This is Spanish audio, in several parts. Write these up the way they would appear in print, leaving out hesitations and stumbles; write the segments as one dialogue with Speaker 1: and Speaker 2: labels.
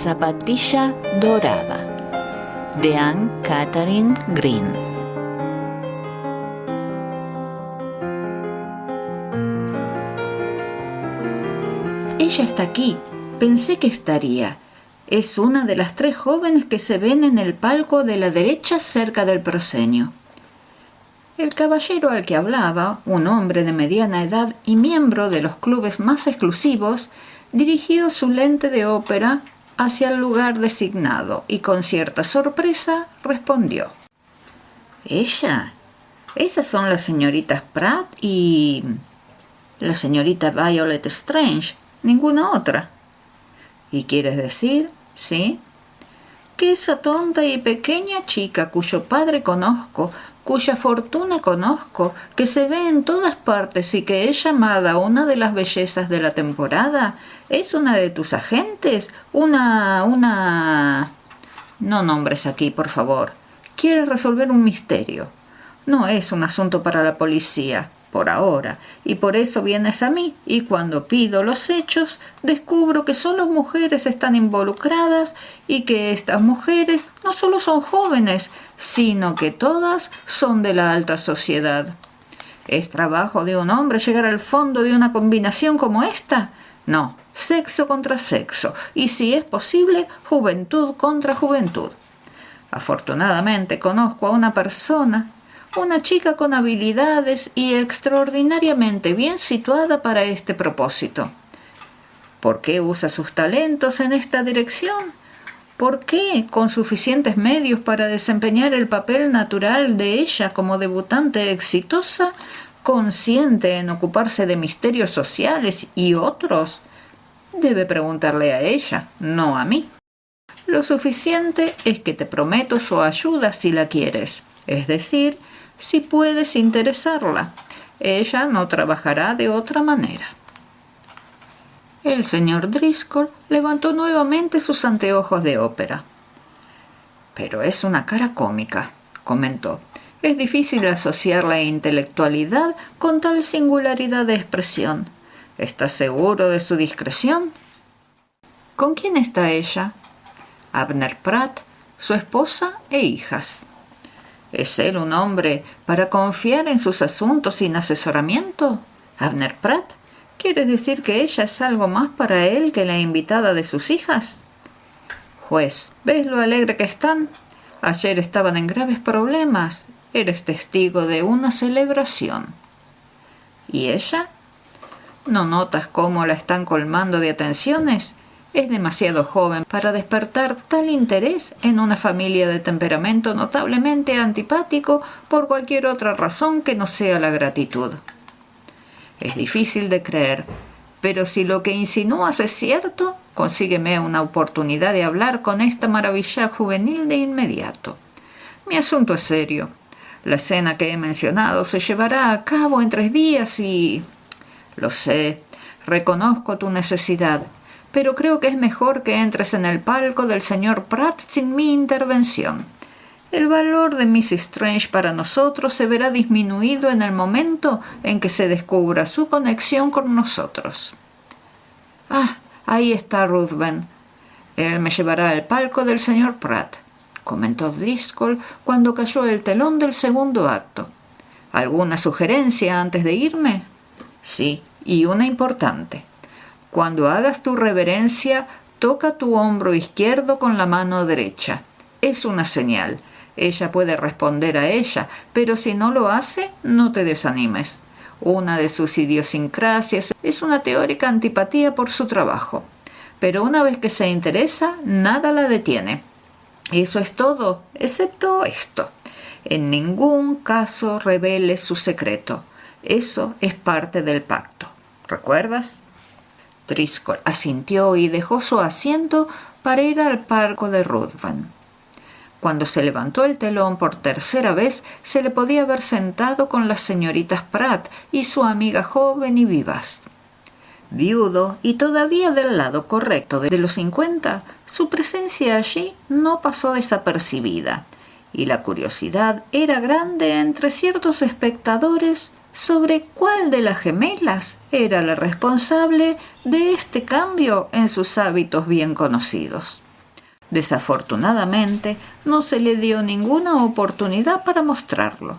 Speaker 1: zapatilla dorada, de Anne Catherine Green.
Speaker 2: Ella está aquí. Pensé que estaría. Es una de las 3 jóvenes que se ven en el palco de la derecha cerca del proscenio. El caballero al que hablaba, un hombre de mediana edad y miembro de los clubes más exclusivos, dirigió su lente de ópera hacia el lugar designado y con cierta sorpresa respondió: «¿Ella? Esas son las señoritas Pratt y la señorita Violet Strange, ninguna otra». «¿Y quieres decir, sí, que esa tonta y pequeña chica cuyo padre conozco, cuya fortuna conozco, que se ve en todas partes y que es llamada una de las bellezas de la temporada, es una de tus agentes? Una... No nombres aquí, por favor. Quieres resolver un misterio. No es un asunto para la policía, por ahora, y por eso vienes a mí, y cuando pido los hechos, descubro que solo mujeres están involucradas y que estas mujeres no solo son jóvenes, sino que todas son de la alta sociedad. ¿Es trabajo de un hombre llegar al fondo de una combinación como esta? No, sexo contra sexo, y si es posible, juventud contra juventud. Afortunadamente conozco a una persona, una chica con habilidades y extraordinariamente bien situada para este propósito. ¿Por qué usa sus talentos en esta dirección? ¿Por qué, con suficientes medios para desempeñar el papel natural de ella como debutante exitosa, consciente en ocuparse de misterios sociales y otros? Debe preguntarle a ella, no a mí. Lo suficiente es que te prometo su ayuda si la quieres, es decir, si puedes interesarla. Ella no trabajará de otra manera». El señor Driscoll levantó nuevamente sus anteojos de ópera. «Pero es una cara cómica», comentó. «Es difícil asociar la intelectualidad con tal singularidad de expresión. ¿Estás seguro de su discreción?» «¿Con quién está ella?» «Abner Pratt, su esposa e hijas». ¿Es él un hombre para confiar en sus asuntos sin asesoramiento? ¿Abner Pratt? ¿Quiere decir que ella es algo más para él que la invitada de sus hijas? Juez, ¿ves lo alegre que están? Ayer estaban en graves problemas. Eres testigo de una celebración. ¿Y ella? ¿No notas cómo la están colmando de atenciones? Es demasiado joven para despertar tal interés en una familia de temperamento notablemente antipático por cualquier otra razón que no sea la gratitud. Es difícil de creer, pero si lo que insinúas es cierto, consígueme una oportunidad de hablar con esta maravilla juvenil de inmediato. Mi asunto es serio. La escena que he mencionado se llevará a cabo en 3 días y... Lo sé, reconozco tu necesidad, pero creo que es mejor que entres en el palco del señor Pratt sin mi intervención. El valor de Miss Strange para nosotros se verá disminuido en el momento en que se descubra su conexión con nosotros. «Ah, ahí está Ruthven. Él me llevará al palco del señor Pratt», comentó Driscoll cuando cayó el telón del segundo acto. «¿Alguna sugerencia antes de irme?» «Sí, y una importante. Cuando hagas tu reverencia, toca tu hombro izquierdo con la mano derecha. Es una señal. Ella puede responder a ella, pero si no lo hace, no te desanimes. Una de sus idiosincrasias es una teórica antipatía por su trabajo. Pero una vez que se interesa, nada la detiene. Eso es todo, excepto esto. En ningún caso revele su secreto. Eso es parte del pacto. ¿Recuerdas?» Driscoll asintió y dejó su asiento para ir al palco de Ruthven. Cuando se levantó el telón por tercera vez, se le podía ver sentado con las señoritas Pratt y su amiga joven y vivaz. Viudo y todavía del lado correcto de los 50, su presencia allí no pasó desapercibida, y la curiosidad era grande entre ciertos espectadores sobre cuál de las gemelas era la responsable de este cambio en sus hábitos bien conocidos. Desafortunadamente, no se le dio ninguna oportunidad para mostrarlo.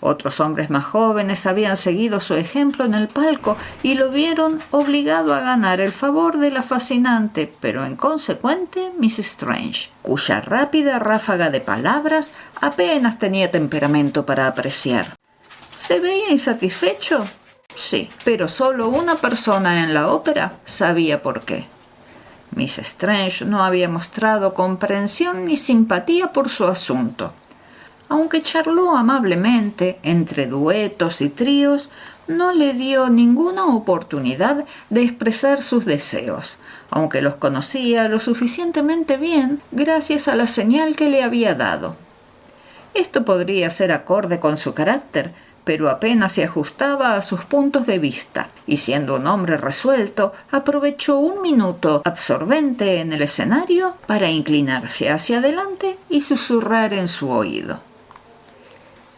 Speaker 2: Otros hombres más jóvenes habían seguido su ejemplo en el palco y lo vieron obligado a ganar el favor de la fascinante pero inconsecuente Miss Strange, cuya rápida ráfaga de palabras apenas tenía temperamento para apreciar. ¿Se veía insatisfecho? Sí, pero solo una persona en la ópera sabía por qué. Miss Strange no había mostrado comprensión ni simpatía por su asunto. Aunque charló amablemente entre duetos y tríos, no le dio ninguna oportunidad de expresar sus deseos, aunque los conocía lo suficientemente bien gracias a la señal que le había dado. Esto podría ser acorde con su carácter, pero apenas se ajustaba a sus puntos de vista, y siendo un hombre resuelto, aprovechó un minuto absorbente en el escenario para inclinarse hacia adelante y susurrar en su oído.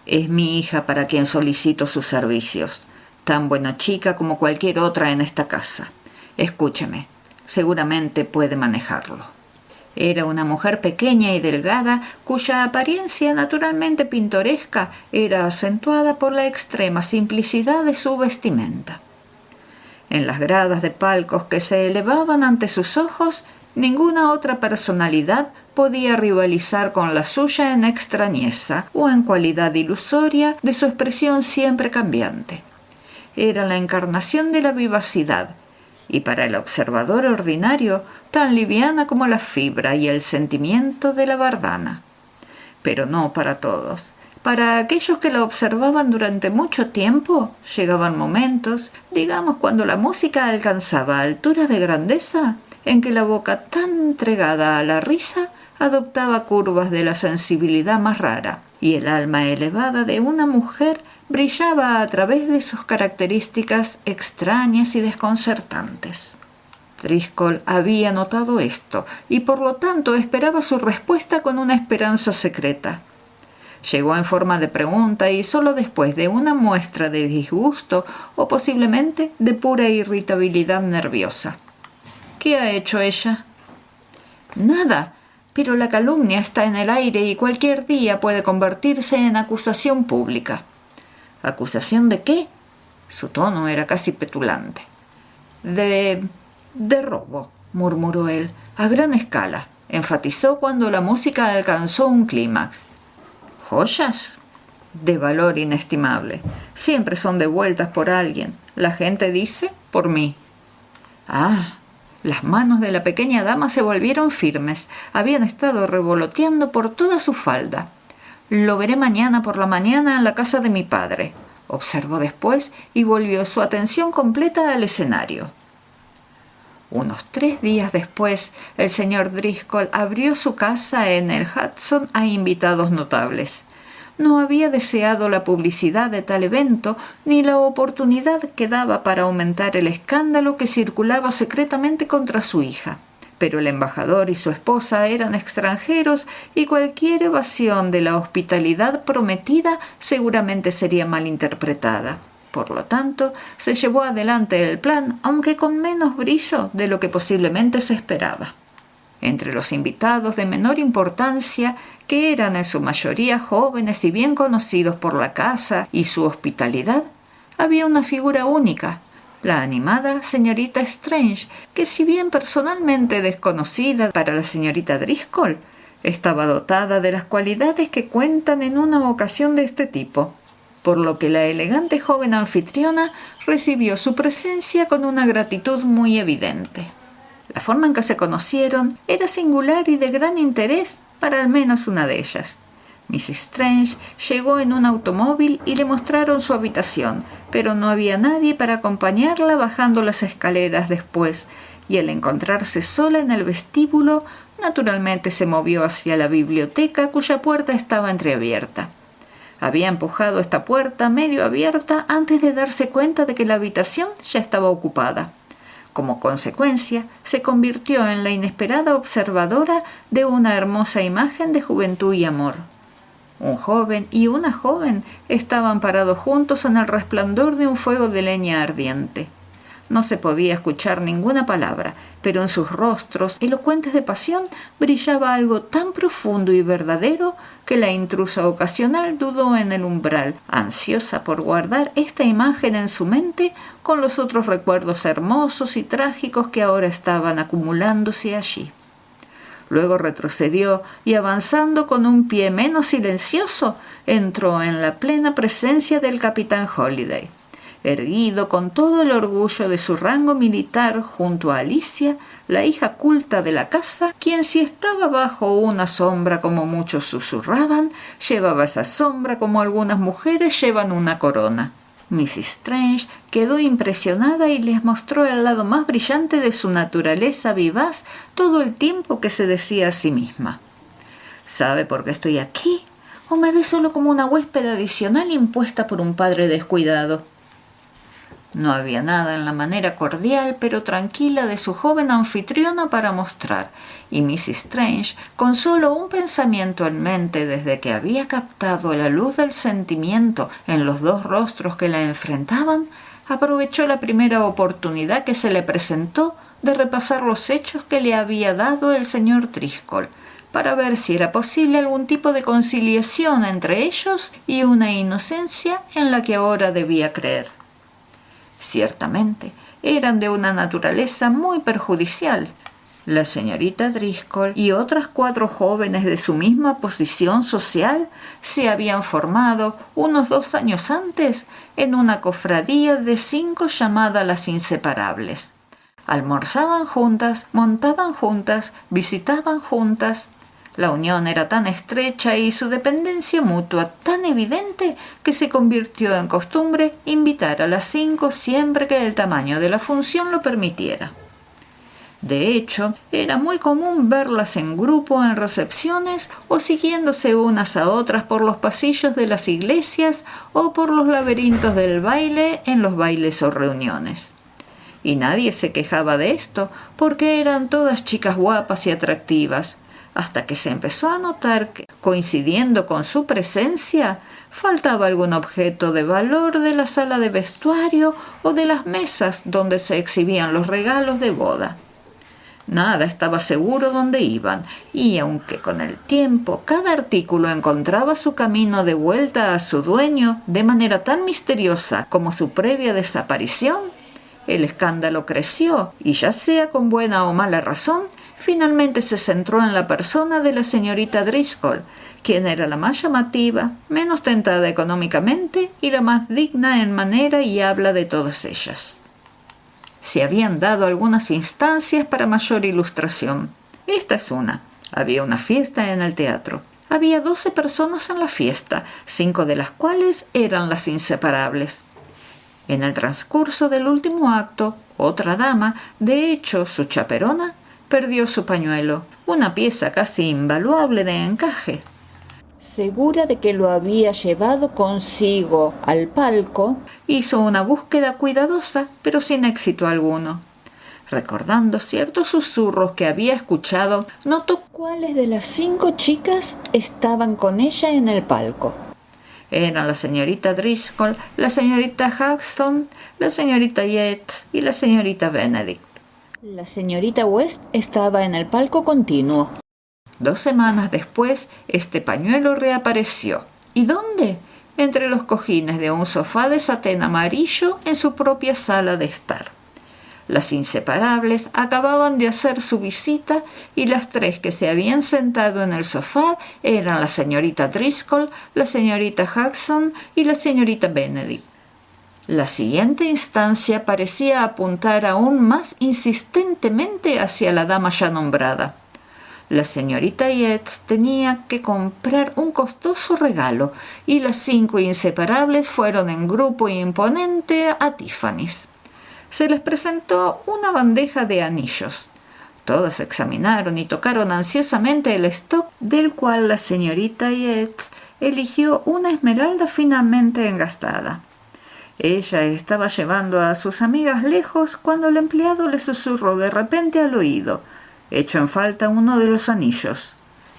Speaker 2: Es mi hija para quien solicito sus servicios, tan buena chica como cualquier otra en esta casa. Escúcheme, seguramente puede manejarlo. Era una mujer pequeña y delgada, cuya apariencia naturalmente pintoresca era acentuada por la extrema simplicidad de su vestimenta. En las gradas de palcos que se elevaban ante sus ojos, ninguna otra personalidad podía rivalizar con la suya en extrañeza o en cualidad ilusoria de su expresión siempre cambiante. Era la encarnación de la vivacidad, y para el observador ordinario tan liviana como la fibra y el sentimiento de la bardana. Pero no para todos. Para aquellos que la observaban durante mucho tiempo, llegaban momentos, digamos cuando la música alcanzaba alturas de grandeza, en que la boca tan entregada a la risa adoptaba curvas de la sensibilidad más rara, y el alma elevada de una mujer brillaba a través de sus características extrañas y desconcertantes. Driscoll había notado esto, y por lo tanto esperaba su respuesta con una esperanza secreta. Llegó en forma de pregunta y solo después de una muestra de disgusto o posiblemente de pura irritabilidad nerviosa. ¿Qué ha hecho ella? Nada, pero la calumnia está en el aire y cualquier día puede convertirse en acusación pública. ¿Acusación de qué? Su tono era casi petulante. De robo, murmuró él, a gran escala, enfatizó cuando la música alcanzó un clímax. ¿Joyas? De valor inestimable. Siempre son devueltas por alguien. La gente dice, por mí. Ah, las manos de la pequeña dama se volvieron firmes. Habían estado revoloteando por toda su falda. Lo veré mañana por la mañana en la casa de mi padre, observó después y volvió su atención completa al escenario. Unos 3 días después, el señor Driscoll abrió su casa en el Hudson a invitados notables. No había deseado la publicidad de tal evento ni la oportunidad que daba para aumentar el escándalo que circulaba secretamente contra su hija. Pero el embajador y su esposa eran extranjeros y cualquier evasión de la hospitalidad prometida seguramente sería mal interpretada. Por lo tanto, se llevó adelante el plan, aunque con menos brillo de lo que posiblemente se esperaba. Entre los invitados de menor importancia, que eran en su mayoría jóvenes y bien conocidos por la casa y su hospitalidad, había una figura única, la animada señorita Strange, que si bien personalmente desconocida para la señorita Driscoll, estaba dotada de las cualidades que cuentan en una ocasión de este tipo, por lo que la elegante joven anfitriona recibió su presencia con una gratitud muy evidente. La forma en que se conocieron era singular y de gran interés para al menos una de ellas. Miss Strange llegó en un automóvil y le mostraron su habitación, pero no había nadie para acompañarla bajando las escaleras después, y al encontrarse sola en el vestíbulo, naturalmente se movió hacia la biblioteca cuya puerta estaba entreabierta. Había empujado esta puerta medio abierta antes de darse cuenta de que la habitación ya estaba ocupada. Como consecuencia, se convirtió en la inesperada observadora de una hermosa imagen de juventud y amor. Un joven y una joven estaban parados juntos en el resplandor de un fuego de leña ardiente. No se podía escuchar ninguna palabra, pero en sus rostros, elocuentes de pasión, brillaba algo tan profundo y verdadero que la intrusa ocasional dudó en el umbral, ansiosa por guardar esta imagen en su mente con los otros recuerdos hermosos y trágicos que ahora estaban acumulándose allí. Luego retrocedió y, avanzando con un pie menos silencioso, entró en la plena presencia del capitán Holiday. Erguido con todo el orgullo de su rango militar junto a Alicia, la hija culta de la casa, quien, si estaba bajo una sombra como muchos susurraban, llevaba esa sombra como algunas mujeres llevan una corona. Mrs. Strange quedó impresionada y les mostró el lado más brillante de su naturaleza vivaz todo el tiempo que se decía a sí misma: ¿sabe por qué estoy aquí? ¿O me ve solo como una huésped adicional impuesta por un padre descuidado? No había nada en la manera cordial pero tranquila de su joven anfitriona para mostrar, y Mrs. Strange, con solo un pensamiento en mente desde que había captado la luz del sentimiento en los dos rostros que la enfrentaban, aprovechó la primera oportunidad que se le presentó de repasar los hechos que le había dado el señor Driscoll, para ver si era posible algún tipo de conciliación entre ellos y una inocencia en la que ahora debía creer. Ciertamente, eran de una naturaleza muy perjudicial. La señorita Driscoll y otras 4 jóvenes de su misma posición social se habían formado unos 2 años antes en una cofradía de 5 llamada Las Inseparables. Almorzaban juntas, montaban juntas, visitaban juntas. La unión era tan estrecha y su dependencia mutua tan evidente que se convirtió en costumbre invitar a las 5 siempre que el tamaño de la función lo permitiera. De hecho, era muy común verlas en grupo en recepciones o siguiéndose unas a otras por los pasillos de las iglesias o por los laberintos del baile en los bailes o reuniones. Y nadie se quejaba de esto porque eran todas chicas guapas y atractivas, hasta que se empezó a notar que, coincidiendo con su presencia, faltaba algún objeto de valor de la sala de vestuario o de las mesas donde se exhibían los regalos de boda. Nada estaba seguro dónde iban, y aunque con el tiempo cada artículo encontraba su camino de vuelta a su dueño de manera tan misteriosa como su previa desaparición, el escándalo creció y, ya sea con buena o mala razón, finalmente se centró en la persona de la señorita Driscoll, quien era la más llamativa, menos tentada económicamente y la más digna en manera y habla de todas ellas. Se habían dado algunas instancias para mayor ilustración. Esta es una. Había una fiesta en el teatro. Había 12 personas en la fiesta, 5 de las cuales eran las inseparables. En el transcurso del último acto, otra dama, de hecho su chaperona, perdió su pañuelo, una pieza casi invaluable de encaje. Segura de que lo había llevado consigo al palco, hizo una búsqueda cuidadosa, pero sin éxito alguno. Recordando ciertos susurros que había escuchado, notó cuáles de las 5 chicas estaban con ella en el palco. Eran la señorita Driscoll, la señorita Hudson, la señorita Yates y la señorita Benedict. La señorita West estaba en el palco continuo. 2 semanas después, este pañuelo reapareció. ¿Y dónde? Entre los cojines de un sofá de satén amarillo en su propia sala de estar. Las inseparables acababan de hacer su visita y las 3 que se habían sentado en el sofá eran la señorita Driscoll, la señorita Hudson y la señorita Benedict. La siguiente instancia parecía apuntar aún más insistentemente hacia la dama ya nombrada. La señorita Yates tenía que comprar un costoso regalo y las 5 inseparables fueron en grupo imponente a Tiffany's. Se les presentó una bandeja de anillos. Todas examinaron y tocaron ansiosamente el stock, del cual la señorita Yates eligió una esmeralda finamente engastada. Ella estaba llevando a sus amigas lejos cuando el empleado le susurró de repente al oído: «Echo en falta uno de los anillos».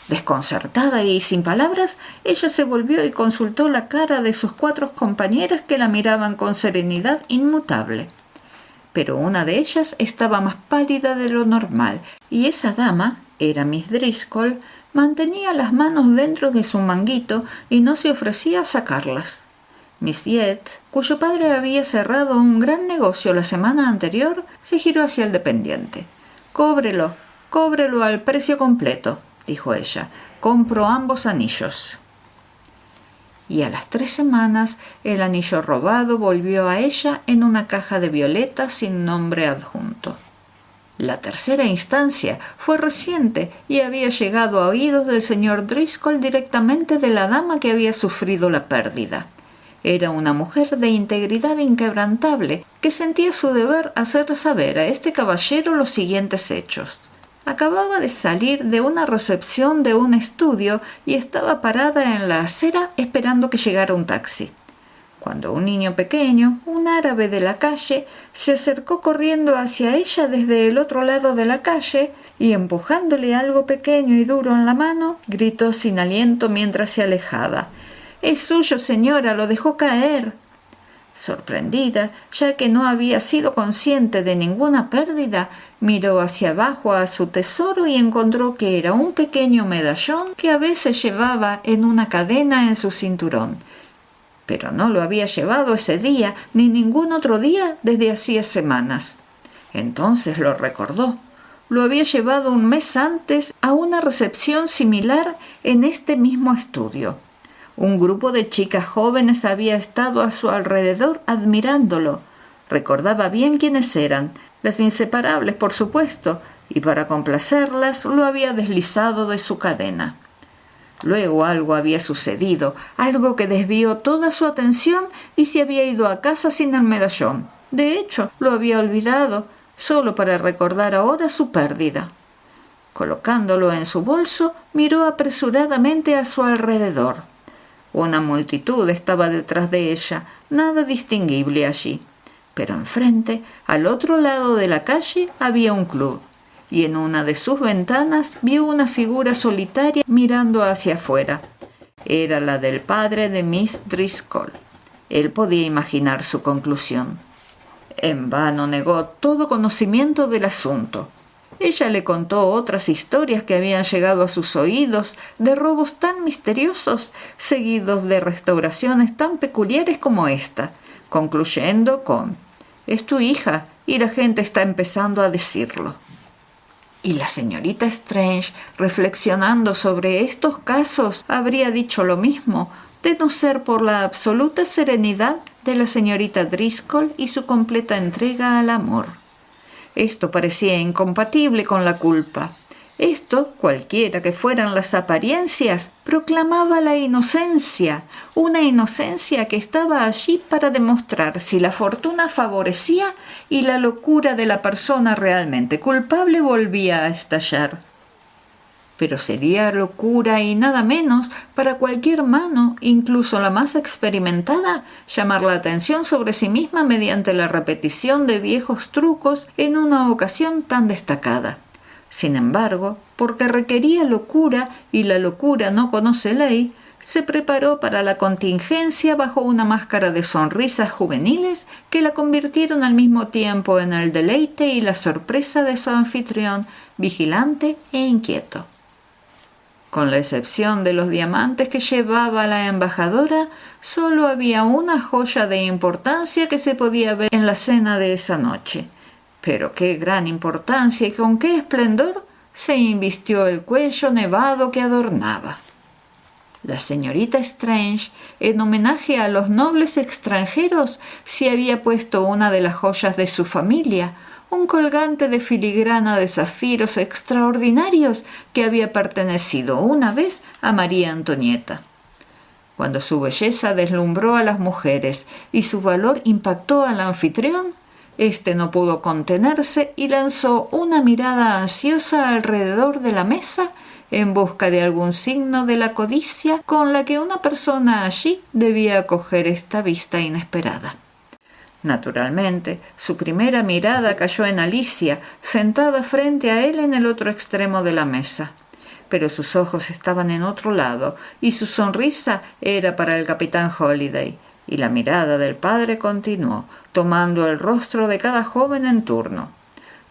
Speaker 2: Desconcertada y sin palabras, ella se volvió y consultó la cara de sus 4 compañeras que la miraban con serenidad inmutable. pero una de ellas estaba más pálida de lo normal, y esa dama, era Miss Driscoll, mantenía las manos dentro de su manguito y no se ofrecía a sacarlas. Miss Yates, cuyo padre había cerrado un gran negocio la semana anterior, se giró hacia el dependiente. «Cóbrelo, cóbrelo al precio completo», dijo ella. «Compro ambos anillos». Y a las 3 semanas el anillo robado volvió a ella en una caja de violetas sin nombre adjunto. La tercera instancia fue reciente y había llegado a oídos del señor Driscoll directamente de la dama que había sufrido la pérdida. Era una mujer de integridad inquebrantable que sentía su deber hacer saber a este caballero los siguientes hechos. Acababa de salir de una recepción de un estudio y estaba parada en la acera esperando que llegara un taxi, cuando un niño pequeño, un árabe de la calle, se acercó corriendo hacia ella desde el otro lado de la calle y, empujándole algo pequeño y duro en la mano, gritó sin aliento mientras se alejaba: «Es suyo, señora, lo dejó caer». Sorprendida, ya que no había sido consciente de ninguna pérdida, miró hacia abajo a su tesoro y encontró que era un pequeño medallón que a veces llevaba en una cadena en su cinturón. Pero no lo había llevado ese día ni ningún otro día desde hacía semanas. Entonces lo recordó. Lo había llevado un mes antes a una recepción similar en este mismo estudio. Un grupo de chicas jóvenes había estado a su alrededor admirándolo. Recordaba bien quiénes eran, las inseparables, por supuesto, y para complacerlas lo había deslizado de su cadena. Luego algo había sucedido, algo que desvió toda su atención y se había ido a casa sin el medallón. De hecho, lo había olvidado, solo para recordar ahora su pérdida. Colocándolo en su bolso, miró apresuradamente a su alrededor. Una multitud estaba detrás de ella, nada distinguible allí. Pero enfrente, al otro lado de la calle, había un club, y en una de sus ventanas vio una figura solitaria mirando hacia afuera. Era la del padre de Miss Driscoll. Él podía imaginar su conclusión. En vano negó todo conocimiento del asunto. Ella le contó otras historias que habían llegado a sus oídos de robos tan misteriosos, seguidos de restauraciones tan peculiares como esta, concluyendo con: «Es tu hija y la gente está empezando a decirlo». Y la señorita Strange, reflexionando sobre estos casos, habría dicho lo mismo, de no ser por la absoluta serenidad de la señorita Driscoll y su completa entrega al amor. Esto parecía incompatible con la culpa. Esto, cualquiera que fueran las apariencias, proclamaba la inocencia, una inocencia que estaba allí para demostrar si la fortuna favorecía y la locura de la persona realmente culpable volvía a estallar. Pero sería locura y nada menos para cualquier mano, incluso la más experimentada, llamar la atención sobre sí misma mediante la repetición de viejos trucos en una ocasión tan destacada. Sin embargo, porque requería locura y la locura no conoce ley, se preparó para la contingencia bajo una máscara de sonrisas juveniles que la convirtieron al mismo tiempo en el deleite y la sorpresa de su anfitrión, vigilante e inquieto. Con la excepción de los diamantes que llevaba la embajadora, solo había una joya de importancia que se podía ver en la cena de esa noche. Pero qué gran importancia y con qué esplendor se invistió el cuello nevado que adornaba. La señorita Strange, en homenaje a los nobles extranjeros, se había puesto una de las joyas de su familia, un colgante de filigrana de zafiros extraordinarios que había pertenecido una vez a María Antonieta. Cuando su belleza deslumbró a las mujeres y su valor impactó al anfitrión, éste no pudo contenerse y lanzó una mirada ansiosa alrededor de la mesa en busca de algún signo de la codicia con la que una persona allí debía acoger esta vista inesperada. Naturalmente, su primera mirada cayó en Alicia, sentada frente a él en el otro extremo de la mesa. Pero sus ojos estaban en otro lado, y su sonrisa era para el capitán Holiday, y la mirada del padre continuó, tomando el rostro de cada joven en turno.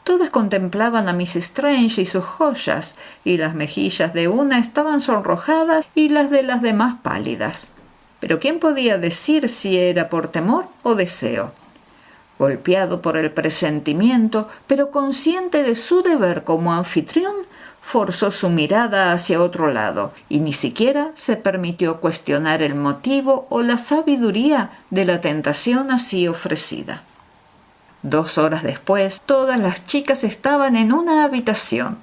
Speaker 2: Todas contemplaban a Miss Strange y sus joyas, y las mejillas de una estaban sonrojadas y las de las demás pálidas. Pero ¿quién podía decir si era por temor o deseo? Golpeado por el presentimiento, pero consciente de su deber como anfitrión, forzó su mirada hacia otro lado y ni siquiera se permitió cuestionar el motivo o la sabiduría de la tentación así ofrecida. 2 horas después, todas las chicas estaban en una habitación.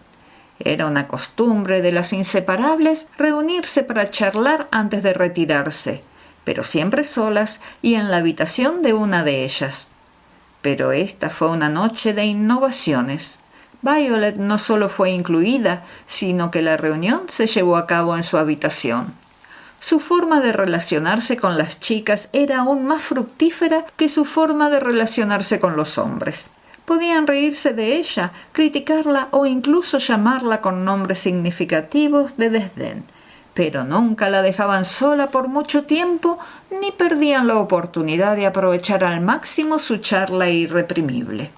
Speaker 2: Era una costumbre de las inseparables reunirse para charlar antes de retirarse, pero siempre solas y en la habitación de una de ellas. Pero esta fue una noche de innovaciones. Violet no solo fue incluida, sino que la reunión se llevó a cabo en su habitación. Su forma de relacionarse con las chicas era aún más fructífera que su forma de relacionarse con los hombres. Podían reírse de ella, criticarla o incluso llamarla con nombres significativos de desdén, pero nunca la dejaban sola por mucho tiempo ni perdían la oportunidad de aprovechar al máximo su charla irreprimible.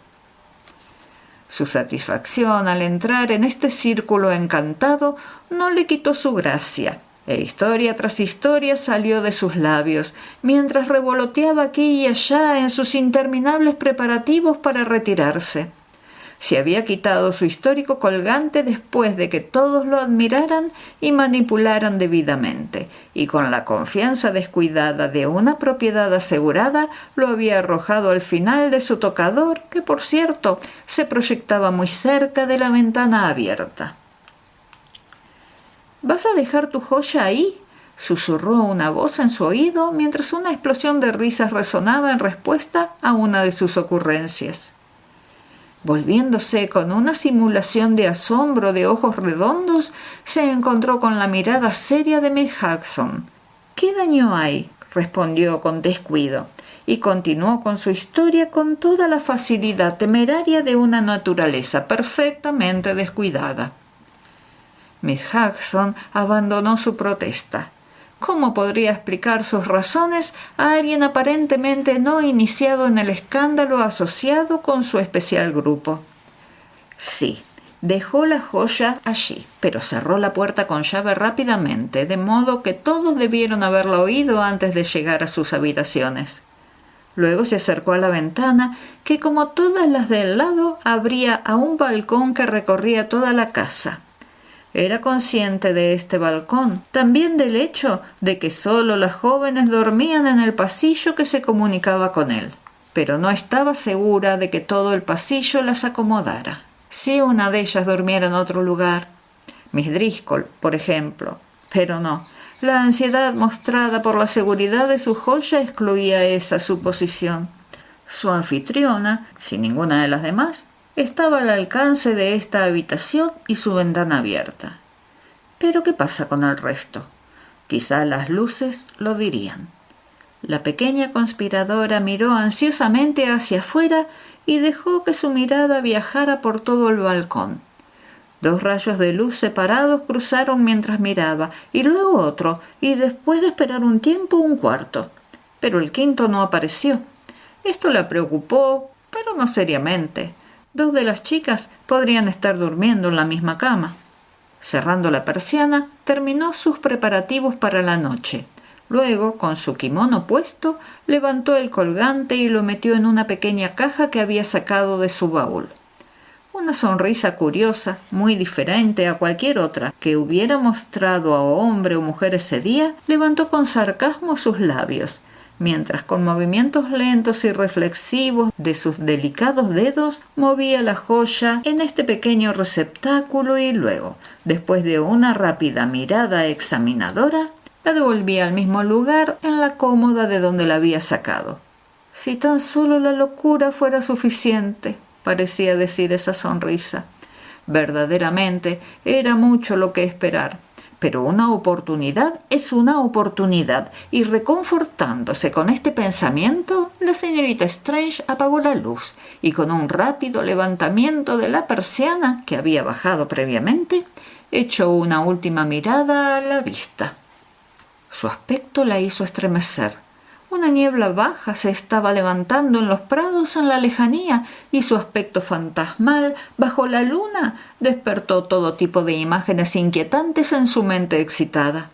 Speaker 2: Su satisfacción al entrar en este círculo encantado no le quitó su gracia, e historia tras historia salió de sus labios, mientras revoloteaba aquí y allá en sus interminables preparativos para retirarse. Se había quitado su histórico colgante después de que todos lo admiraran y manipularan debidamente, y con la confianza descuidada de una propiedad asegurada lo había arrojado al final de su tocador, que por cierto se proyectaba muy cerca de la ventana abierta. «¿Vas a dejar tu joya ahí?», susurró una voz en su oído mientras una explosión de risas resonaba en respuesta a una de sus ocurrencias. Volviéndose con una simulación de asombro de ojos redondos, se encontró con la mirada seria de Miss Hudson. «¿Qué daño hay?», respondió con descuido, y continuó con su historia con toda la facilidad temeraria de una naturaleza perfectamente descuidada. Miss Hudson abandonó su protesta. ¿Cómo podría explicar sus razones a alguien aparentemente no iniciado en el escándalo asociado con su especial grupo? Sí, dejó la joya allí, pero cerró la puerta con llave rápidamente, de modo que todos debieron haberla oído antes de llegar a sus habitaciones. Luego se acercó a la ventana, que como todas las del lado, abría a un balcón que recorría toda la casa. Era consciente de este balcón, también del hecho de que solo las jóvenes dormían en el pasillo que se comunicaba con él, pero no estaba segura de que todo el pasillo las acomodara. Si una de ellas durmiera en otro lugar, Miss Driscoll, por ejemplo, pero no, la ansiedad mostrada por la seguridad de su joya excluía esa suposición. Su anfitriona, sin ninguna de las demás, estaba al alcance de esta habitación y su ventana abierta. Pero ¿qué pasa con el resto? Quizá las luces lo dirían. La pequeña conspiradora miró ansiosamente hacia afuera y dejó que su mirada viajara por todo el balcón. 2 rayos de luz separados cruzaron mientras miraba, y luego otro, y después de esperar un tiempo, un cuarto. Pero el quinto no apareció. Esto la preocupó, pero no seriamente. 2 de las chicas podrían estar durmiendo en la misma cama. Cerrando la persiana, terminó sus preparativos para la noche. Luego, con su kimono puesto, levantó el colgante y lo metió en una pequeña caja que había sacado de su baúl. Una sonrisa curiosa, muy diferente a cualquier otra que hubiera mostrado a hombre o mujer ese día, levantó con sarcasmo sus labios, mientras con movimientos lentos y reflexivos de sus delicados dedos movía la joya en este pequeño receptáculo y luego, después de una rápida mirada examinadora, la devolvía al mismo lugar en la cómoda de donde la había sacado. «Si tan solo la locura fuera suficiente», parecía decir esa sonrisa. Verdaderamente era mucho lo que esperar. Pero una oportunidad es una oportunidad, y reconfortándose con este pensamiento, la señorita Strange apagó la luz y con un rápido levantamiento de la persiana que había bajado previamente, echó una última mirada a la vista. Su aspecto la hizo estremecer. Una niebla baja se estaba levantando en los prados en la lejanía y su aspecto fantasmal bajo la luna despertó todo tipo de imágenes inquietantes en su mente excitada.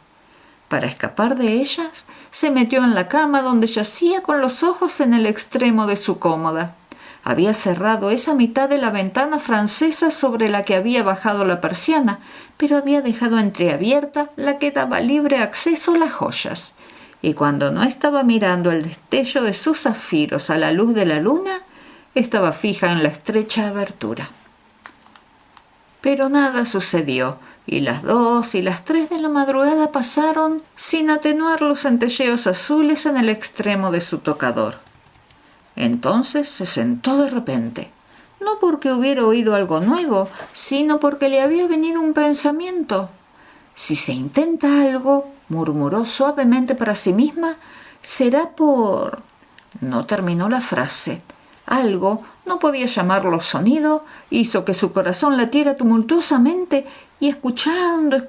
Speaker 2: Para escapar de ellas, se metió en la cama donde yacía con los ojos en el extremo de su cómoda. Había cerrado esa mitad de la ventana francesa sobre la que había bajado la persiana, pero había dejado entreabierta la que daba libre acceso a las joyas. Y cuando no estaba mirando el destello de sus zafiros a la luz de la luna, estaba fija en la estrecha abertura. Pero nada sucedió, y las 2 y las 3 de la madrugada pasaron sin atenuar los centelleos azules en el extremo de su tocador. Entonces se sentó de repente, no porque hubiera oído algo nuevo, sino porque le había venido un pensamiento. Si se intenta algo, murmuró suavemente para sí misma, será por... No terminó la frase. Algo, no podía llamarlo sonido, hizo que su corazón latiera tumultuosamente y escuchando,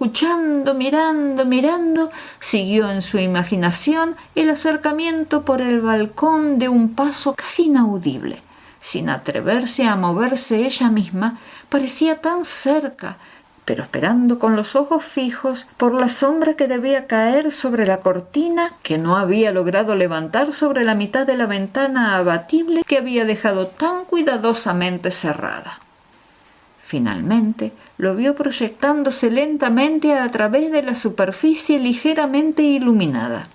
Speaker 2: mirando, siguió en su imaginación el acercamiento por el balcón de un paso casi inaudible. Sin atreverse a moverse ella misma, parecía tan cerca, pero esperando con los ojos fijos por la sombra que debía caer sobre la cortina que no había logrado levantar sobre la mitad de la ventana abatible que había dejado tan cuidadosamente cerrada. Finalmente lo vio proyectándose lentamente a través de la superficie ligeramente iluminada.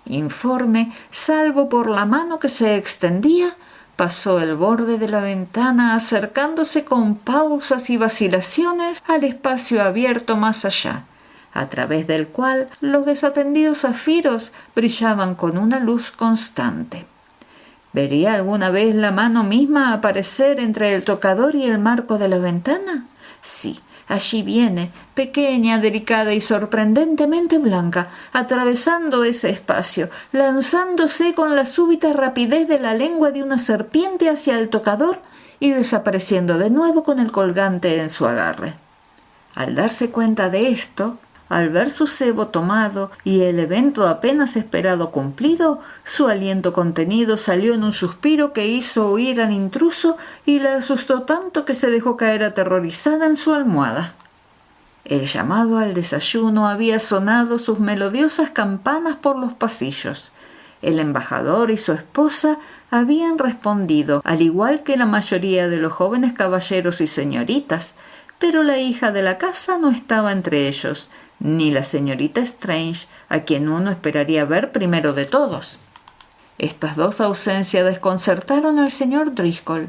Speaker 2: Informe, salvo por la mano que se extendía, pasó el borde de la ventana acercándose con pausas y vacilaciones al espacio abierto más allá, a través del cual los desatendidos zafiros brillaban con una luz constante. ¿Vería alguna vez la mano misma aparecer entre el tocador y el marco de la ventana? Sí, allí viene, pequeña, delicada y sorprendentemente blanca, atravesando ese espacio, lanzándose con la súbita rapidez de la lengua de una serpiente hacia el tocador y desapareciendo de nuevo con el colgante en su agarre. Al darse cuenta de esto, al ver su cebo tomado y el evento apenas esperado cumplido, su aliento contenido salió en un suspiro que hizo huir al intruso y la asustó tanto que se dejó caer aterrorizada en su almohada. El llamado al desayuno había sonado sus melodiosas campanas por los pasillos. El embajador y su esposa habían respondido, al igual que la mayoría de los jóvenes caballeros y señoritas, pero la hija de la casa no estaba entre ellos, ni la señorita Strange, a quien uno esperaría ver primero de todos. Estas dos ausencias desconcertaron al señor Driscoll.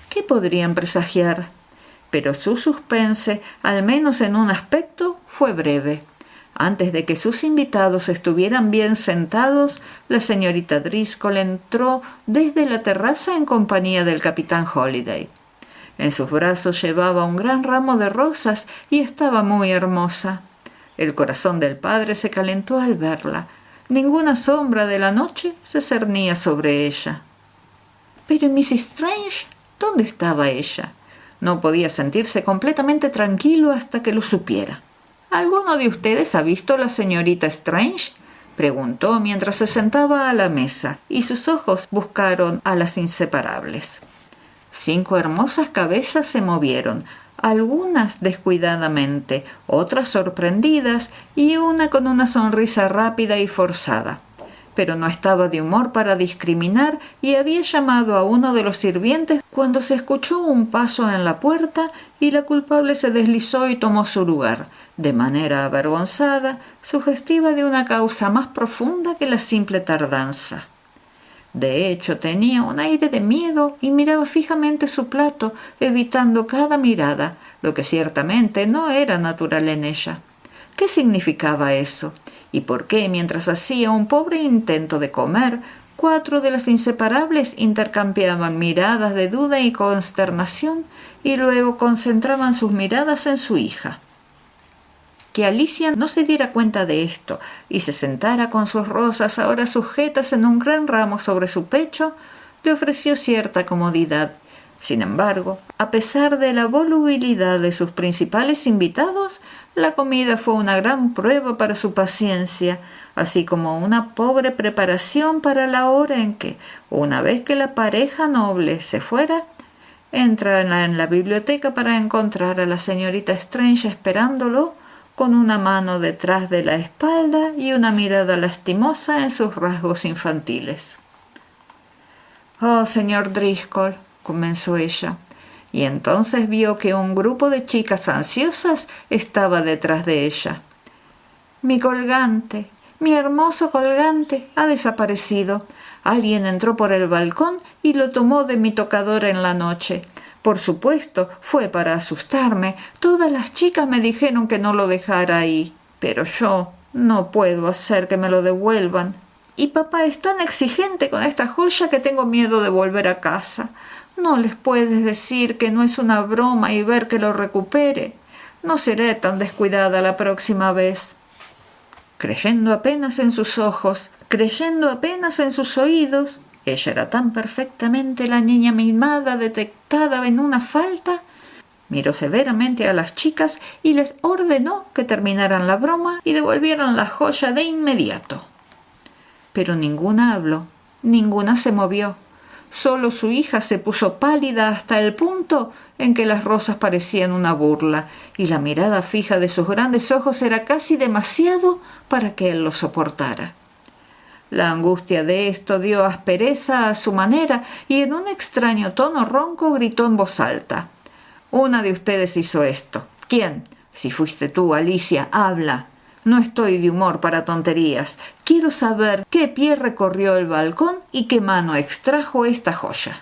Speaker 2: ¿Qué podrían presagiar? Pero su suspense, al menos en un aspecto, fue breve. Antes de que sus invitados estuvieran bien sentados, la señorita Driscoll entró desde la terraza en compañía del capitán Holiday. En sus brazos llevaba un gran ramo de rosas y estaba muy hermosa. El corazón del padre se calentó al verla. Ninguna sombra de la noche se cernía sobre ella. Pero Miss Strange, ¿dónde estaba ella? No podía sentirse completamente tranquilo hasta que lo supiera. ¿Alguno de ustedes ha visto a la señorita Strange?, preguntó mientras se sentaba a la mesa, y sus ojos buscaron a las inseparables. 5 hermosas cabezas se movieron, algunas descuidadamente, otras sorprendidas y una con una sonrisa rápida y forzada. Pero no estaba de humor para discriminar y había llamado a uno de los sirvientes cuando se escuchó un paso en la puerta y la culpable se deslizó y tomó su lugar, de manera avergonzada, sugestiva de una causa más profunda que la simple tardanza. De hecho, tenía un aire de miedo y miraba fijamente su plato, evitando cada mirada, lo que ciertamente no era natural en ella. ¿Qué significaba eso? ¿Y por qué, mientras hacía un pobre intento de comer, 4 de las inseparables intercambiaban miradas de duda y consternación y luego concentraban sus miradas en su hija? Que Alicia no se diera cuenta de esto y se sentara con sus rosas ahora sujetas en un gran ramo sobre su pecho, le ofreció cierta comodidad. Sin embargo, a pesar de la volubilidad de sus principales invitados, La comida fue una gran prueba para su paciencia, así como una pobre preparación para la hora en que, una vez que la pareja noble se fuera, entra en la biblioteca para encontrar a la señorita Strange esperándolo, con una mano detrás de la espalda y una mirada lastimosa en sus rasgos infantiles. «Oh, señor Driscoll», comenzó ella, y entonces vio que un grupo de chicas ansiosas estaba detrás de ella. «Mi colgante, mi hermoso colgante, ha desaparecido. Alguien entró por el balcón y lo tomó de mi tocador en la noche. Por supuesto, fue para asustarme. Todas las chicas me dijeron que no lo dejara ahí, pero yo no puedo hacer que me lo devuelvan. Y papá es tan exigente con esta joya que tengo miedo de volver a casa. ¿No les puedes decir que no es una broma y ver que lo recupere? No seré tan descuidada la próxima vez». Creyendo apenas en sus ojos, creyendo apenas en sus oídos, ella era tan perfectamente la niña mimada detectada en una falta, miró severamente a las chicas y les ordenó que terminaran la broma y devolvieran la joya de inmediato. Pero ninguna habló, ninguna se movió. Solo su hija se puso pálida hasta el punto en que las rosas parecían una burla, y la mirada fija de sus grandes ojos era casi demasiado para que él lo soportara. La angustia de esto dio aspereza a su manera, y en un extraño tono ronco gritó en voz alta: «Una de ustedes hizo esto. ¿Quién? Si fuiste tú, Alicia, habla. No estoy de humor para tonterías. Quiero saber qué pie recorrió el balcón y qué mano extrajo esta joya».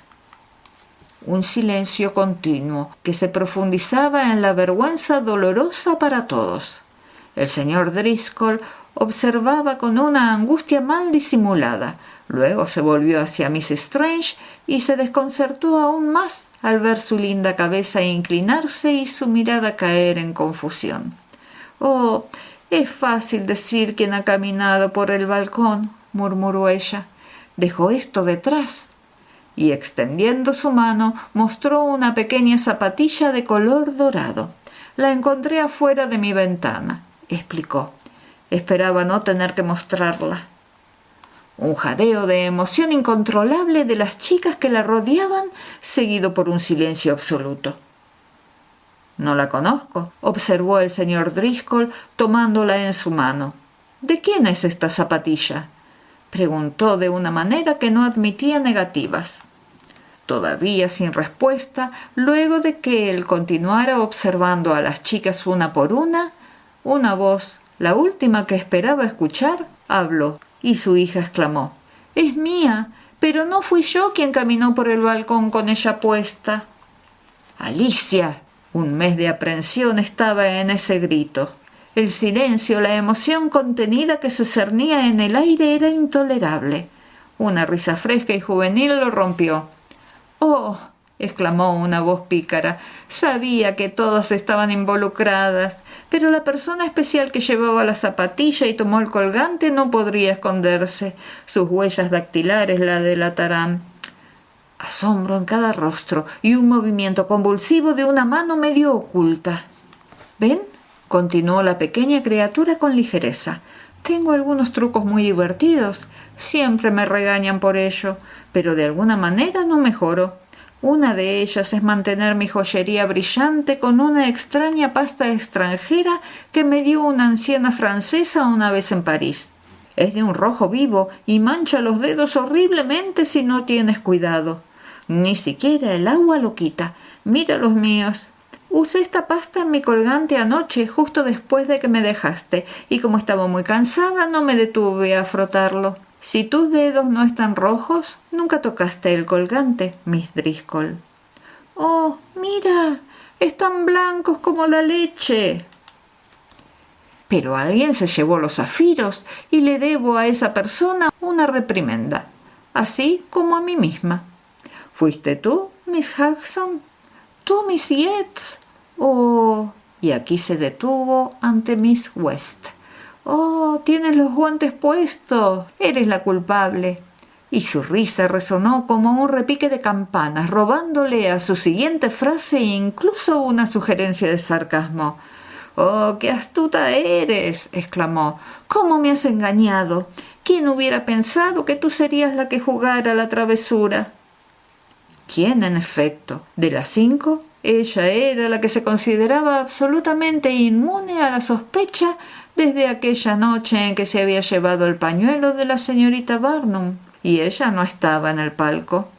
Speaker 2: Un silencio continuo que se profundizaba en la vergüenza dolorosa para todos. El señor Driscoll observaba con una angustia mal disimulada. Luego se volvió hacia Miss Strange y se desconcertó aún más al ver su linda cabeza inclinarse y su mirada caer en confusión. «Oh, es fácil decir quién ha caminado por el balcón», murmuró ella. «Dejó esto detrás». Y extendiendo su mano mostró una pequeña zapatilla de color dorado. «La encontré afuera de mi ventana», explicó. «Esperaba no tener que mostrarla». Un jadeo de emoción incontrolable de las chicas que la rodeaban, seguido por un silencio absoluto. «No la conozco», observó el señor Driscoll tomándola en su mano. «¿De quién es esta zapatilla?», preguntó de una manera que no admitía negativas. Todavía sin respuesta, luego de que él continuara observando a las chicas una por una voz, la última que esperaba escuchar, habló, y su hija exclamó: «Es mía, pero no fui yo quien caminó por el balcón con ella puesta». «Alicia». Un mes de aprensión estaba en ese grito. El silencio, la emoción contenida que se cernía en el aire era intolerable. Una risa fresca y juvenil lo rompió. «Oh», exclamó una voz pícara, «sabía que todas estaban involucradas, pero la persona especial que llevaba la zapatilla y tomó el colgante no podría esconderse. Sus huellas dactilares la delatarán». Asombro en cada rostro y un movimiento convulsivo de una mano medio oculta. «¿Ven?», continuó la pequeña criatura con ligereza. «Tengo algunos trucos muy divertidos. Siempre me regañan por ello, pero de alguna manera no mejoro. Una de ellas es mantener mi joyería brillante con una extraña pasta extranjera que me dio una anciana francesa una vez en París. Es de un rojo vivo y mancha los dedos horriblemente si no tienes cuidado. Ni siquiera el agua lo quita. Mira los míos. Usé esta pasta en mi colgante anoche, justo después de que me dejaste, y como estaba muy cansada no me detuve a frotarlo. Si tus dedos no están rojos, nunca tocaste el colgante, Miss Driscoll». «Oh, mira, están blancos como la leche». «Pero alguien se llevó los zafiros y le debo a esa persona una reprimenda, así como a mí misma». «¿Fuiste tú, Miss Hudson? ¿Tú, Miss Yates? Oh», y aquí se detuvo ante Miss West. «Oh, tienes los guantes puestos. Eres la culpable». Y su risa resonó como un repique de campanas, robándole a su siguiente frase incluso una sugerencia de sarcasmo. «¡Oh, qué astuta eres!», exclamó. «¿Cómo me has engañado? ¿Quién hubiera pensado que tú serías la que jugara la travesura?». ¿Quién, en efecto? De las 5, ella era la que se consideraba absolutamente inmune a la sospecha desde aquella noche en que se había llevado el pañuelo de la señorita Barnum, y ella no estaba en el palco.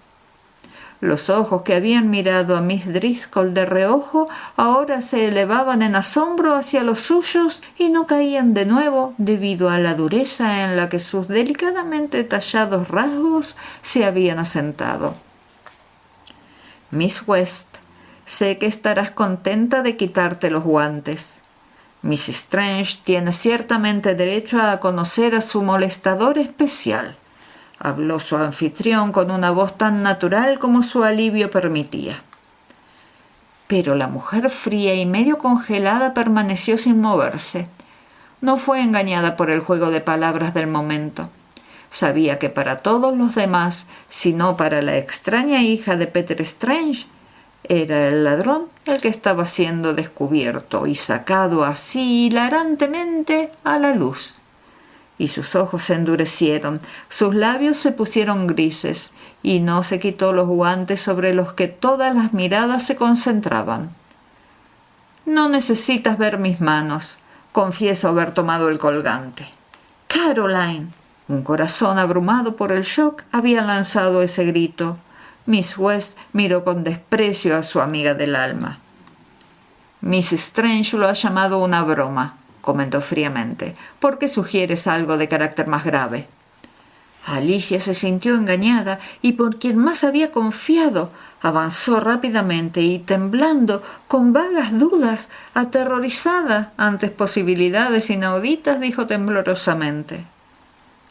Speaker 2: Los ojos que habían mirado a Miss Driscoll de reojo ahora se elevaban en asombro hacia los suyos y no caían de nuevo debido a la dureza en la que sus delicadamente tallados rasgos se habían asentado. «Miss West, sé que estarás contenta de quitarte los guantes. Miss Strange tiene ciertamente derecho a conocer a su molestador especial», habló su anfitrión con una voz tan natural como su alivio permitía. Pero la mujer fría y medio congelada permaneció sin moverse. No fue engañada por el juego de palabras del momento. Sabía que para todos los demás, si no para la extraña hija de Peter Strange, era el ladrón el que estaba siendo descubierto y sacado así hilarantemente a la luz. Y sus ojos se endurecieron, sus labios se pusieron grises, y no se quitó los guantes sobre los que todas las miradas se concentraban. «No necesitas ver mis manos. Confieso haber tomado el colgante». «Caroline». Un corazón abrumado por el shock había lanzado ese grito. Miss West miró con desprecio a su amiga del alma. «Miss Strange lo ha llamado una broma», comentó fríamente. «¿Por qué sugieres algo de carácter más grave?». Alicia se sintió engañada y por quien más había confiado. Avanzó rápidamente y temblando, con vagas dudas, aterrorizada ante posibilidades inauditas, dijo temblorosamente: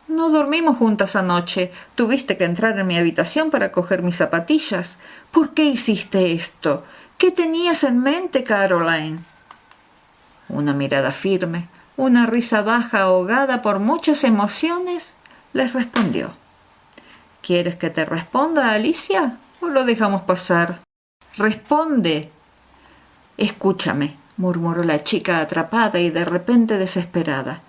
Speaker 2: «No dormimos juntas anoche. Tuviste que entrar en mi habitación para coger mis zapatillas. ¿Por qué hiciste esto? ¿Qué tenías en mente, Caroline?». Una mirada firme, una risa baja ahogada por muchas emociones, les respondió. «¿Quieres que te responda, Alicia, o lo dejamos pasar?». «Responde». «Escúchame», murmuró la chica atrapada y de repente desesperada.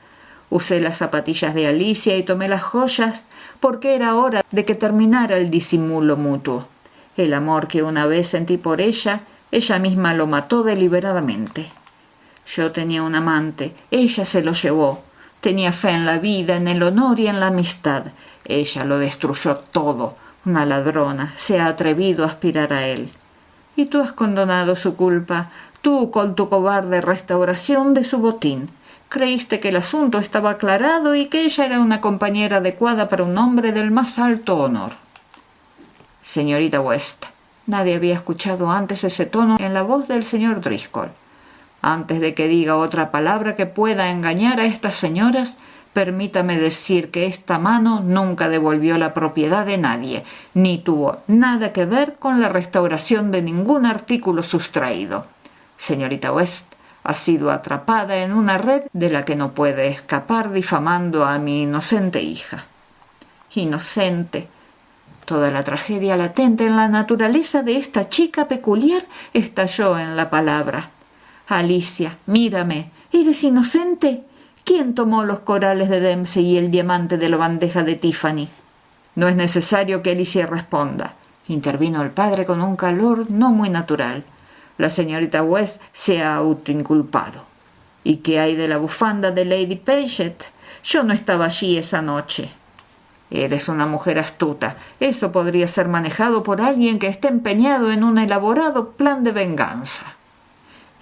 Speaker 2: Usé las zapatillas de Alicia y tomé las joyas porque era hora de que terminara el disimulo mutuo. El amor que una vez sentí por ella, ella misma lo mató deliberadamente. Yo tenía un amante, ella se lo llevó. Tenía fe en la vida, en el honor y en la amistad. Ella lo destruyó todo. Una ladrona, se ha atrevido a aspirar a él. Y tú has condonado su culpa, tú con tu cobarde restauración de su botín. Creíste que el asunto estaba aclarado y que ella era una compañera adecuada para un hombre del más alto honor. Señorita West, nadie había escuchado antes ese tono en la voz del señor Driscoll. Antes de que diga otra palabra que pueda engañar a estas señoras, permítame decir que esta mano nunca devolvió la propiedad de nadie, ni tuvo nada que ver con la restauración de ningún artículo sustraído. Señorita West ha sido atrapada en una red de la que no puede escapar difamando a mi inocente hija». Inocente. Toda la tragedia latente en la naturaleza de esta chica peculiar estalló en la palabra. «Alicia, mírame. ¿Eres inocente? ¿Quién tomó los corales de Dempsey y el diamante de la bandeja de Tiffany?». «No es necesario que Alicia responda», intervino el padre con un calor no muy natural. «La señorita West se ha autoinculpado». «¿Y qué hay de la bufanda de Lady Paget? Yo no estaba allí esa noche». «Eres una mujer astuta. Eso podría ser manejado por alguien que esté empeñado en un elaborado plan de venganza».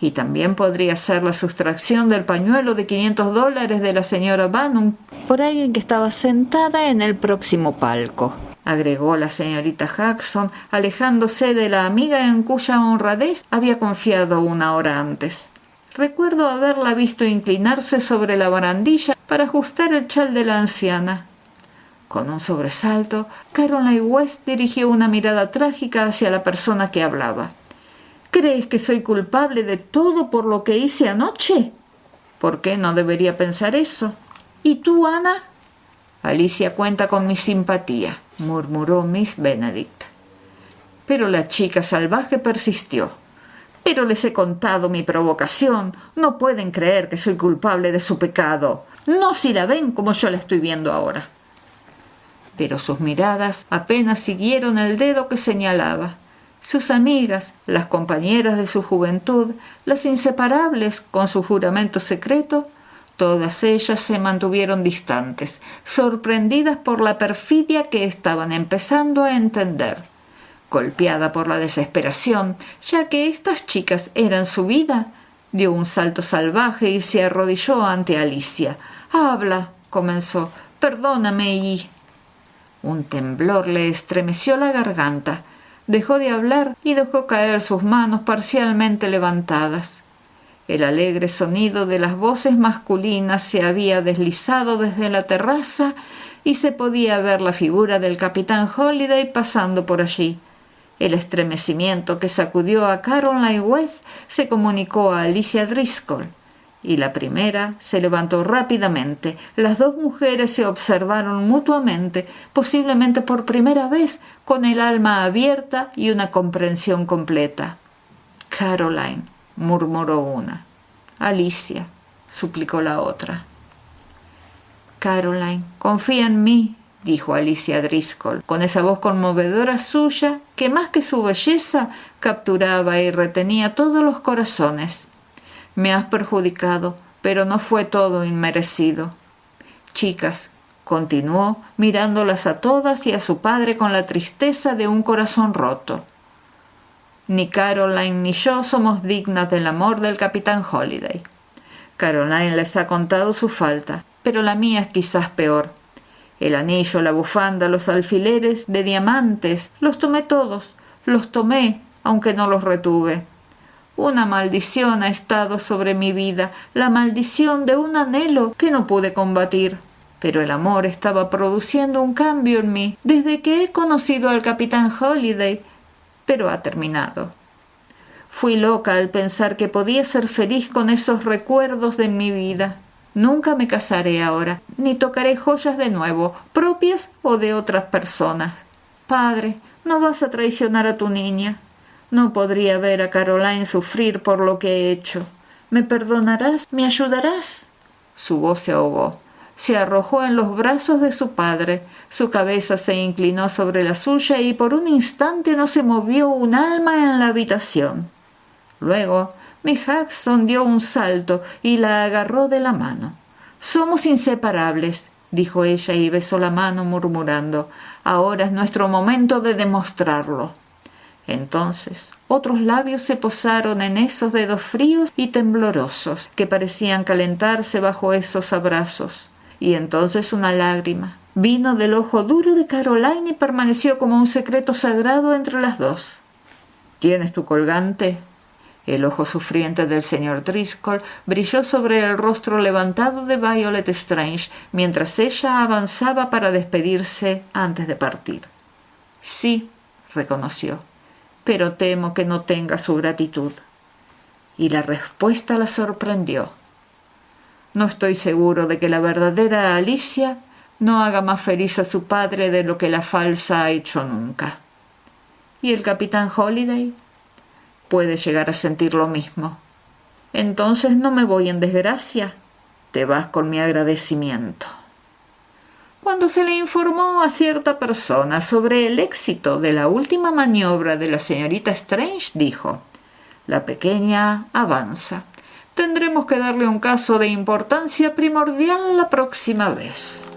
Speaker 2: «Y también podría ser la sustracción del pañuelo de $500 de la señora Barnum por alguien que estaba sentada en el próximo palco», agregó la señorita Jackson, alejándose de la amiga en cuya honradez había confiado una hora antes. «Recuerdo haberla visto inclinarse sobre la barandilla para ajustar el chal de la anciana». Con un sobresalto, Caroline West dirigió una mirada trágica hacia la persona que hablaba. «¿Crees que soy culpable de todo por lo que hice anoche?». «¿Por qué no debería pensar eso?». «¿Y tú, Ana?». «Alicia cuenta con mi simpatía», murmuró Miss Benedict. Pero la chica salvaje persistió. Pero les he contado mi provocación. No pueden creer que soy culpable de su pecado. No si la ven como yo la estoy viendo ahora. Pero sus miradas apenas siguieron el dedo que señalaba. Sus amigas, las compañeras de su juventud, las inseparables con su juramento secreto, todas ellas se mantuvieron distantes, sorprendidas por la perfidia que estaban empezando a entender. Golpeada por la desesperación, ya que estas chicas eran su vida, dio un salto salvaje y se arrodilló ante Alicia. «Habla», comenzó, «perdóname y...». Un temblor le estremeció la garganta. Dejó de hablar y dejó caer sus manos parcialmente levantadas. El alegre sonido de las voces masculinas se había deslizado desde la terraza y se podía ver la figura del capitán Holiday pasando por allí. El estremecimiento que sacudió a Caroline West se comunicó a Alicia Driscoll, y la primera se levantó rápidamente. Las dos mujeres se observaron mutuamente, posiblemente por primera vez, con el alma abierta y una comprensión completa. «Caroline», murmuró una. «Alicia», suplicó la otra. «Caroline, confía en mí», dijo Alicia Driscoll, con esa voz conmovedora suya que más que su belleza capturaba y retenía todos los corazones. «Me has perjudicado, pero no fue todo inmerecido. Chicas», continuó, mirándolas a todas y a su padre con la tristeza de un corazón roto, «ni Caroline ni yo somos dignas del amor del capitán Holiday. Caroline les ha contado su falta, pero la mía es quizás peor. El anillo, la bufanda, los alfileres de diamantes, los tomé todos, los tomé, aunque no los retuve. Una maldición ha estado sobre mi vida, la maldición de un anhelo que no pude combatir. Pero el amor estaba produciendo un cambio en mí desde que he conocido al capitán Holiday, pero ha terminado. Fui loca al pensar que podía ser feliz con esos recuerdos de mi vida. Nunca me casaré ahora, ni tocaré joyas de nuevo, propias o de otras personas. Padre, no vas a traicionar a tu niña. No podría ver a Caroline sufrir por lo que he hecho. ¿Me perdonarás? ¿Me ayudarás?» Su voz se ahogó. Se arrojó en los brazos de su padre. Su cabeza se inclinó sobre la suya y por un instante no se movió un alma en la habitación. Luego, Miss Hudson dio un salto y la agarró de la mano. «Somos inseparables», dijo ella y besó la mano murmurando. «Ahora es nuestro momento de demostrarlo». Entonces otros labios se posaron en esos dedos fríos y temblorosos que parecían calentarse bajo esos abrazos. Y entonces una lágrima vino del ojo duro de Caroline y permaneció como un secreto sagrado entre las dos. «¿Tienes tu colgante?» El ojo sufriente del señor Driscoll brilló sobre el rostro levantado de Violet Strange mientras ella avanzaba para despedirse antes de partir. «Sí», reconoció, «pero temo que no tenga su gratitud». Y la respuesta la sorprendió. «No estoy seguro de que la verdadera Alicia no haga más feliz a su padre de lo que la falsa ha hecho nunca». «¿Y el capitán Holiday?» «Puede llegar a sentir lo mismo». «Entonces no me voy en desgracia. Te vas con mi agradecimiento». Cuando se le informó a cierta persona sobre el éxito de la última maniobra de la señorita Strange, dijo: «La pequeña avanza. Tendremos que darle un caso de importancia primordial la próxima vez».